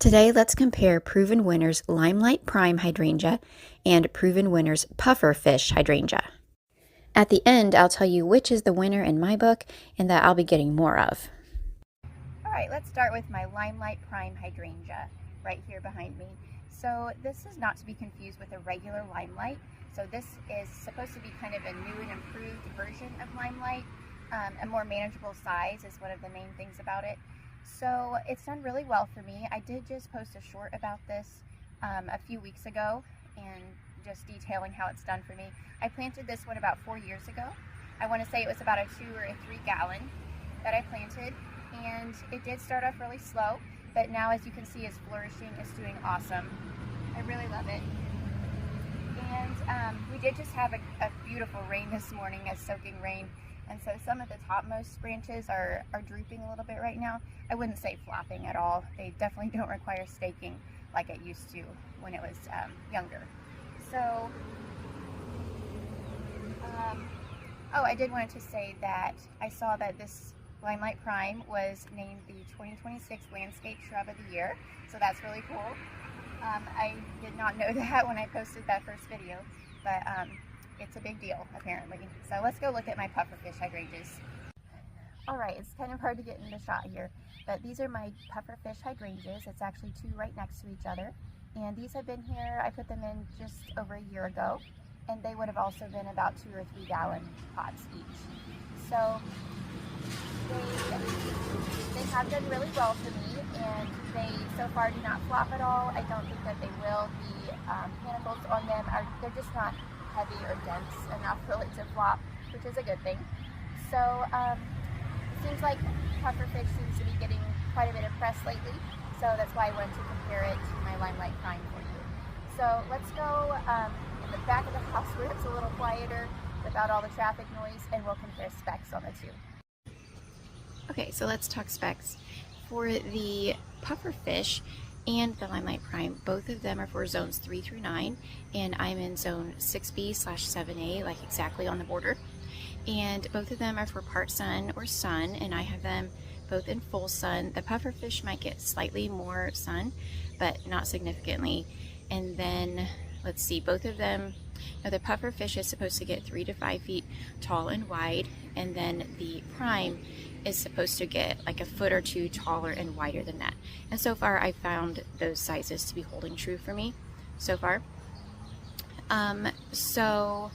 Today, let's compare Proven Winner's Limelight Prime Hydrangea and Proven Winner's Puffer Fish Hydrangea. At the end, I'll tell you which is the winner in my book and that I'll be getting more of. Alright, let's start with my Limelight Prime Hydrangea right here behind me. So this is not to be confused with a regular Limelight. So this is supposed to be kind of a new and improved version of Limelight. A more manageable size is one of the main things about it. So it's done really well for me. I did just post a short about this a few weeks ago and just detailing how it's done for me. I planted this one about 4 years ago. I want to say it was about a 2 or a 3 gallon that I planted, and it did start off really slow, but now as you can see it's flourishing, it's doing awesome. I really love it. And we did just have a beautiful rain this morning, a soaking rain. And so some of the topmost branches are drooping a little bit right now. I wouldn't say flopping at all. They definitely don't require staking like it used to when it was younger. So, oh, I did want to say that I saw that this Limelight Prime was named the 2026 Landscape Shrub of the Year. So that's really cool. I did not know that when I posted that first video, but it's a big deal apparently. So let's go look at my Puffer Fish Hydrangeas. Alright, it's kind of hard to get in the shot here, but these are my Puffer Fish Hydrangeas. It's actually two right next to each other. And these have been here, I put them in just over a year ago, and they would have also been about 2 or 3 gallon pots each. So they have done really well for me, and they so far do not flop at all. I don't think that they will. The panicles on them they're just not heavy or dense enough for it to flop, which is a good thing. So it seems like Puffer Fish seems to be getting quite a bit of press lately, so that's why I wanted to compare it to my Limelight Prime for you. So let's go in the back of the house where it's a little quieter without all the traffic noise, and we'll compare specs on the two. Okay, so let's talk specs. For the Puffer Fish and the Limelight Prime, both of them are for zones 3 through 9, and I'm in zone 6B/7A, like exactly on the border. And both of them are for part sun or sun, and I have them both in full sun. The Puffer Fish might get slightly more sun, but not significantly. And then, let's see, both of them, now the Puffer Fish is supposed to get 3 to 5 feet tall and wide, and then the Prime is supposed to get like a foot or two taller and wider than that. And so far I found those sizes to be holding true for me so far. So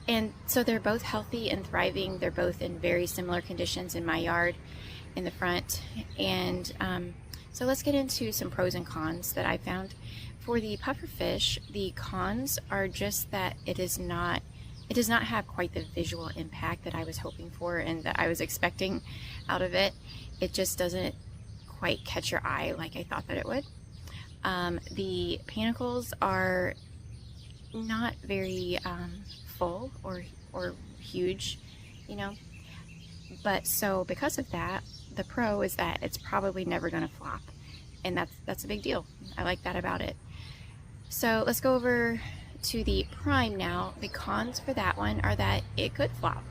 they're both healthy and thriving. They're both in very similar conditions in my yard in the front. And so let's get into some pros and cons that I found. For the Puffer Fish, the cons are just that it does not have quite the visual impact that I was hoping for and that I was expecting out of it. It just doesn't quite catch your eye like I thought that it would. The panicles are not very full or huge, you know, but so because of that, the pro is that it's probably never going to flop, and that's a big deal. I like that about it. So let's go over to the Prime now. The cons for that one are that it could flop,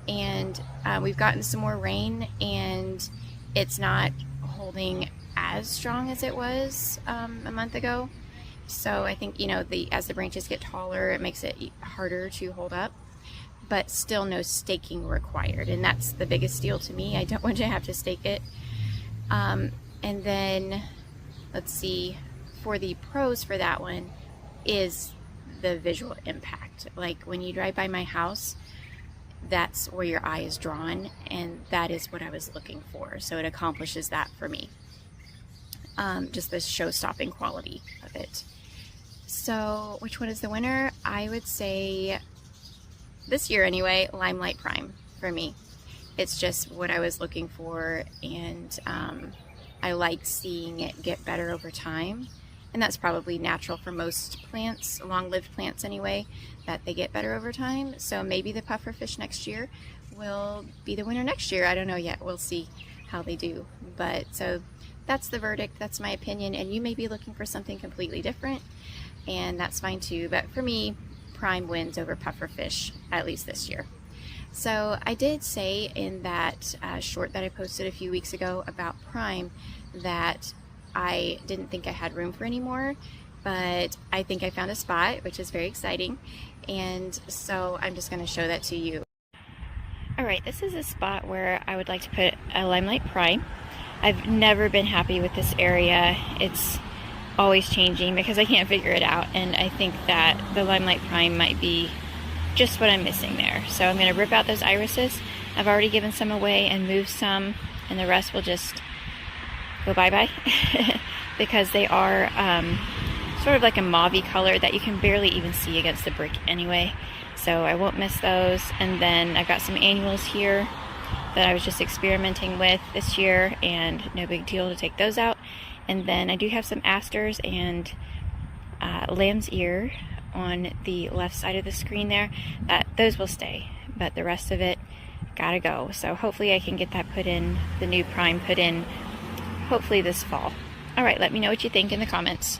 and we've gotten some more rain and it's not holding as strong as it was a month ago. So I think, you know, as the branches get taller, it makes it harder to hold up, but still no staking required, and that's the biggest deal to me. I don't want to have to stake it. And then let's see, for the pros for that one is the visual impact. Like when you drive by my house, that's where your eye is drawn, and that is what I was looking for. So it accomplishes that for me. Just the show-stopping quality of it. So which one is the winner? I would say, this year anyway, Limelight Prime for me. It's just what I was looking for, and I like seeing it get better over time. And that's probably natural for most plants, long-lived plants anyway, that they get better over time. So maybe the Puffer Fish next year will be the winner next year. I don't know yet. We'll see how they do. But so that's the verdict. That's my opinion. And you may be looking for something completely different, and that's fine too. But for me, Prime wins over Puffer Fish, at least this year. So I did say in that short that I posted a few weeks ago about Prime that I didn't think I had room for any more, but I think I found a spot, which is very exciting, and so I'm just going to show that to you. Alright, this is a spot where I would like to put a Limelight Prime. I've never been happy with this area. It's always changing because I can't figure it out, and I think that the Limelight Prime might be just what I'm missing there. So I'm going to rip out those irises. I've already given some away and moved some, and the rest will just go bye-bye because they are sort of like a mauve-y color that you can barely even see against the brick anyway. So I won't miss those. And then I've got some annuals here that I was just experimenting with this year, and no big deal to take those out. And then I do have some asters and lamb's ear on the left side of the screen there. Those will stay, but the rest of it gotta go. So hopefully I can get that put in, the new prime put in, hopefully this fall. Alright, let me know what you think in the comments.